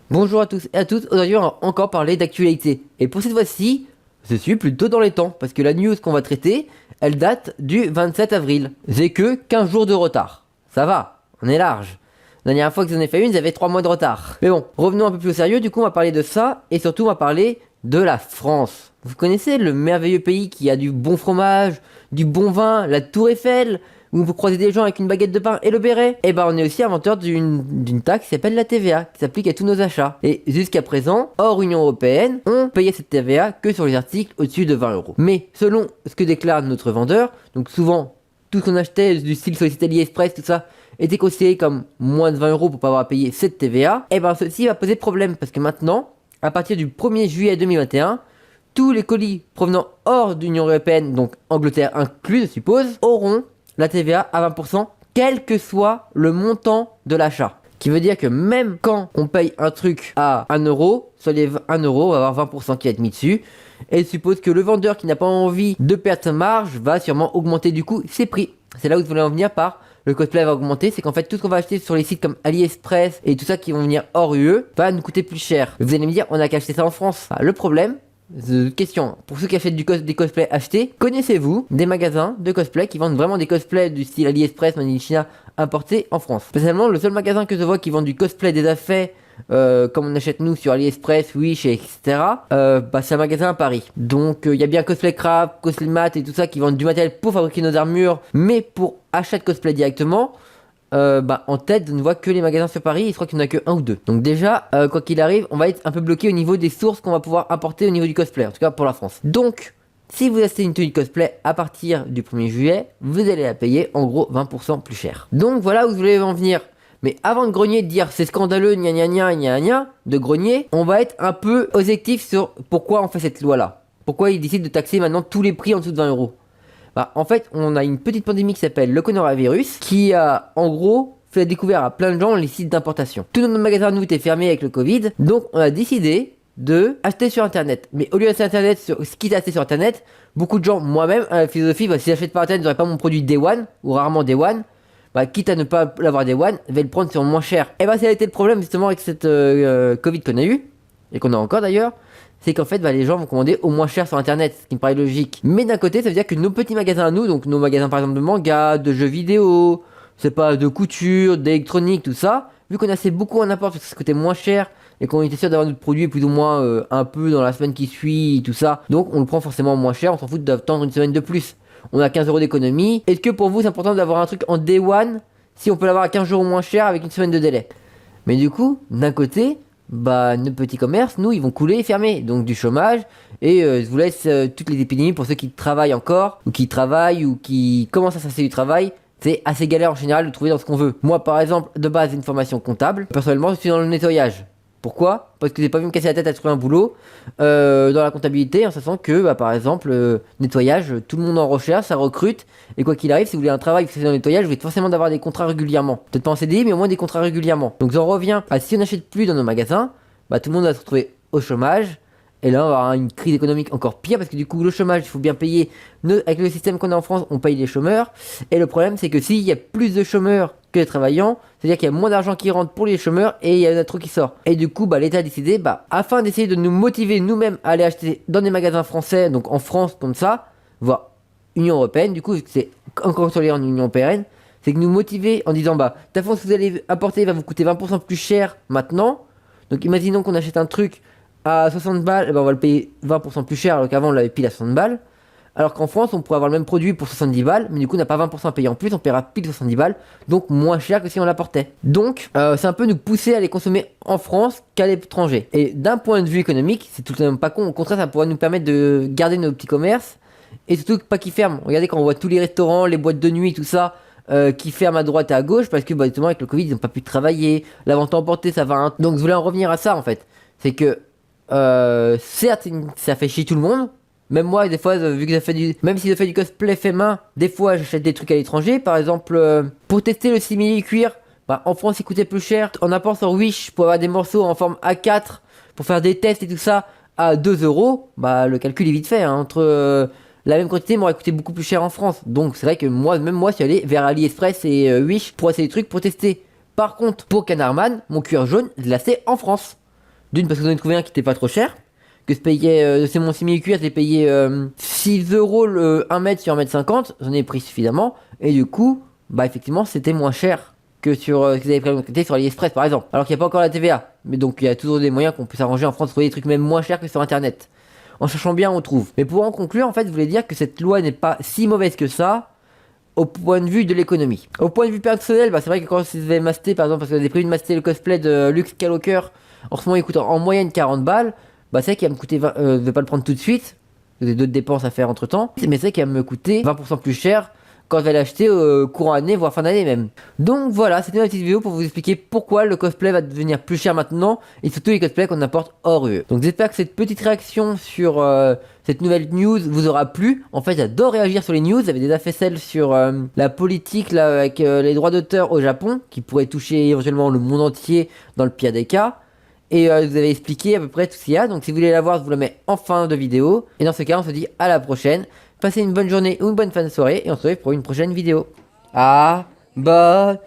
Bonjour à tous et à toutes, aujourd'hui on va encore parler d'actualité. Et pour cette fois-ci, je suis plutôt dans les temps, parce que la news qu'on va traiter, elle date du 27 avril. J'ai que 15 jours de retard. Ça va, on est large. La dernière fois que j'en ai fait une, j'avais 3 mois de retard. Mais bon, revenons un peu plus au sérieux, du coup on va parler de ça, et surtout on va parler de la France. Vous connaissez le merveilleux pays qui a du bon fromage, du bon vin, la Tour Eiffel, où vous croisez des gens avec une baguette de pain et le béret. Et ben on est aussi inventeur d'une taxe qui s'appelle la TVA, qui s'applique à tous nos achats. Et jusqu'à présent, hors Union Européenne, on payait cette TVA que sur les articles au-dessus de 20 euros. Mais selon ce que déclare notre vendeur, donc souvent tout ce qu'on achetait du style sur les sites AliExpress, tout ça, était considéré comme moins de 20 euros pour pas avoir à payer cette TVA. Et ben ceci va poser problème parce que maintenant, à partir du 1er juillet 2021, tous les colis provenant hors d'Union Européenne, donc Angleterre inclus je suppose, auront la TVA à 20%, quel que soit le montant de l'achat. Qui veut dire que même quand on paye un truc à 1 euro, sur les 1 euro, on va avoir 20% qui va être mis dessus. Et suppose que le vendeur qui n'a pas envie de perdre sa marge va sûrement augmenter du coup ses prix. C'est là où vous voulez en venir par le cosplay va augmenter, c'est qu'en fait tout ce qu'on va acheter sur les sites comme AliExpress et tout ça qui vont venir hors UE va nous coûter plus cher. Vous allez me dire, on a qu'à acheter ça en France. Le problème, question, pour ceux qui achètent des cosplays achetés, connaissez-vous des magasins de cosplay qui vendent vraiment des cosplays du style AliExpress, Made in China, importés en France? Spécialement, le seul magasin que je vois qui vend du cosplay déjà fait, comme on achète nous sur AliExpress, Wish, etc., c'est un magasin à Paris. Donc il y a bien Cosplay Craft, Cosplay Mat et tout ça qui vendent du matériel pour fabriquer nos armures, mais pour achat de cosplay directement. En tête, je ne vois que les magasins sur Paris, et je crois qu'il n'y en a que un ou deux. Donc déjà, quoi qu'il arrive, on va être un peu bloqué au niveau des sources qu'on va pouvoir importer au niveau du cosplay, en tout cas pour la France. Donc, si vous achetez une tenue de cosplay à partir du 1er juillet, vous allez la payer en gros 20% plus cher. Donc voilà où vous voulez en venir. Mais avant de grogner, de dire c'est scandaleux, gna gna gna gna gna, de grogner, on va être un peu objectif sur pourquoi on fait cette loi-là. Pourquoi ils décident de taxer maintenant tous les prix en dessous de 20 euros. En fait, on a une petite pandémie qui s'appelle le coronavirus, qui a en gros fait découvrir à plein de gens les sites d'importation. Tous nos magasins nous étaient fermés avec le Covid, donc on a décidé de acheter sur internet. Mais au lieu d'acheter internet sur ce qui est acheté sur internet, beaucoup de gens, moi-même, à la philosophie, si j'achète par internet, j'aurais pas mon produit Day One, ou rarement Day One. Quitte à ne pas l'avoir Day One, je vais le prendre sur moins cher. Et ça a été le problème justement avec cette Covid qu'on a eu, et qu'on a encore d'ailleurs. C'est qu'en fait les gens vont commander au moins cher sur internet, ce qui me paraît logique. Mais d'un côté ça veut dire que nos petits magasins à nous, donc nos magasins par exemple de manga, de jeux vidéo, c'est pas de couture, d'électronique, tout ça, vu qu'on achetait beaucoup en import parce que ça coûtait moins cher et qu'on était sûr d'avoir notre produit plus ou moins un peu dans la semaine qui suit, tout ça, donc on le prend forcément moins cher, on s'en fout d'attendre une semaine de plus. On a 15 euros d'économie. Est-ce que pour vous c'est important d'avoir un truc en day one si on peut l'avoir à 15 jours moins cher avec une semaine de délai? Mais du coup, d'un côté, nos petits commerces, nous, ils vont couler et fermer, donc du chômage, et je vous laisse toutes les épidémies pour ceux qui travaillent encore, ou qui travaillent, ou qui commencent à s'asser du travail. C'est assez galère en général de trouver dans ce qu'on veut. Moi, par exemple, de base, j'ai une formation comptable. Personnellement, je suis dans le nettoyage. Pourquoi? Parce que j'ai pas vu me casser la tête à trouver un boulot dans la comptabilité, en sachant que, par exemple, nettoyage, tout le monde en recherche, ça recrute, et quoi qu'il arrive, si vous voulez un travail, c'est dans le nettoyage, vous êtes forcément d'avoir des contrats régulièrement. Peut-être pas en CDI, mais au moins des contrats régulièrement. Donc j'en reviens à si on n'achète plus dans nos magasins, tout le monde va se retrouver au chômage. Et là, on va avoir une crise économique encore pire parce que du coup, le chômage, il faut bien payer. Avec le système qu'on a en France, on paye les chômeurs. Et le problème, c'est que s'il y a plus de chômeurs que de travaillants, c'est-à-dire qu'il y a moins d'argent qui rentre pour les chômeurs et il y a un truc qui sort. Et du coup, l'État a décidé, afin d'essayer de nous motiver nous-mêmes à aller acheter dans des magasins français, donc en France comme ça, voire Union Européenne, du coup, vu que c'est encore sur les en Union Européenne, c'est que nous motiver en disant, ta fois, ce que vous allez apporter va vous coûter 20% plus cher maintenant. Donc imaginons qu'on achète un truc à 60 balles, on va le payer 20% plus cher alors qu'avant on l'avait pile à 60 balles. Alors qu'en France on pourrait avoir le même produit pour 70 balles, mais du coup on n'a pas 20% à payer en plus, on paiera pile 70 balles, donc moins cher que si on l'apportait. Donc c'est un peu nous pousser à les consommer en France qu'à l'étranger. Et d'un point de vue économique, c'est tout de même pas con, au contraire ça pourrait nous permettre de garder nos petits commerces, et surtout pas qu'ils ferment. Regardez quand on voit tous les restaurants, les boîtes de nuit, tout ça, qui ferment à droite et à gauche, parce que justement avec le Covid ils n'ont pas pu travailler, la vente emportée ça va... Donc je voulais en revenir à ça en fait, c'est que certes ça fait chier tout le monde, même moi des fois vu que ça fait même si je fais du cosplay fait main, des fois j'achète des trucs à l'étranger, par exemple pour tester le simili cuir, en France il coûtait plus cher, en apport sur Wish pour avoir des morceaux en forme A4 pour faire des tests et tout ça à 2 euros, le calcul est vite fait, hein, entre la même quantité m'aurait coûté beaucoup plus cher en France. Donc c'est vrai que même moi je suis allé vers AliExpress et Wish pour essayer des trucs pour tester. Par contre pour Canardman, mon cuir jaune je l'ai acheté en France. D'une parce que j'en ai trouvé un qui était pas trop cher. Que je payais, c'est mon simili-cuir, j'ai payé 6 euros le 1 mètre sur 1 m 50. J'en ai pris suffisamment. Et du coup, bah effectivement, c'était moins cher que sur ce qu'ils avaient présenté sur AliExpress par exemple. Alors qu'il n'y a pas encore la TVA. Mais donc il y a toujours des moyens qu'on peut s'arranger en France, trouver des trucs même moins chers que sur internet. En cherchant bien, on trouve. Mais pour en conclure, en fait, je voulais dire que cette loi n'est pas si mauvaise que ça au point de vue de l'économie. Au point de vue personnel, bah, c'est vrai que quand je vais master, par exemple, parce que j'ai prévu de master le cosplay de Luke Skywalker, en ce moment il coûte en moyenne 40 balles, bah c'est vrai qu'il va me coûter 20, je vais pas le prendre tout de suite, j'ai d'autres dépenses à faire entre temps, mais c'est vrai qu'il va me coûter 20% plus cher quand je vais l'acheter courant année, voire fin d'année même. Donc voilà, c'était ma petite vidéo pour vous expliquer pourquoi le cosplay va devenir plus cher maintenant, et surtout les cosplays qu'on apporte hors UE. Donc j'espère que cette petite réaction sur cette nouvelle news vous aura plu. En fait, j'adore réagir sur les news. J'avais déjà fait celle sur la politique là, avec les droits d'auteur au Japon, qui pourrait toucher éventuellement le monde entier dans le pire des cas. Et je vous avez expliqué à peu près tout ce qu'il y a. Donc si vous voulez la voir, je vous la mets en fin de vidéo. Et dans ce cas, on se dit à la prochaine. Passez une bonne journée ou une bonne fin de soirée. Et on se retrouve pour une prochaine vidéo. Abonne-toi!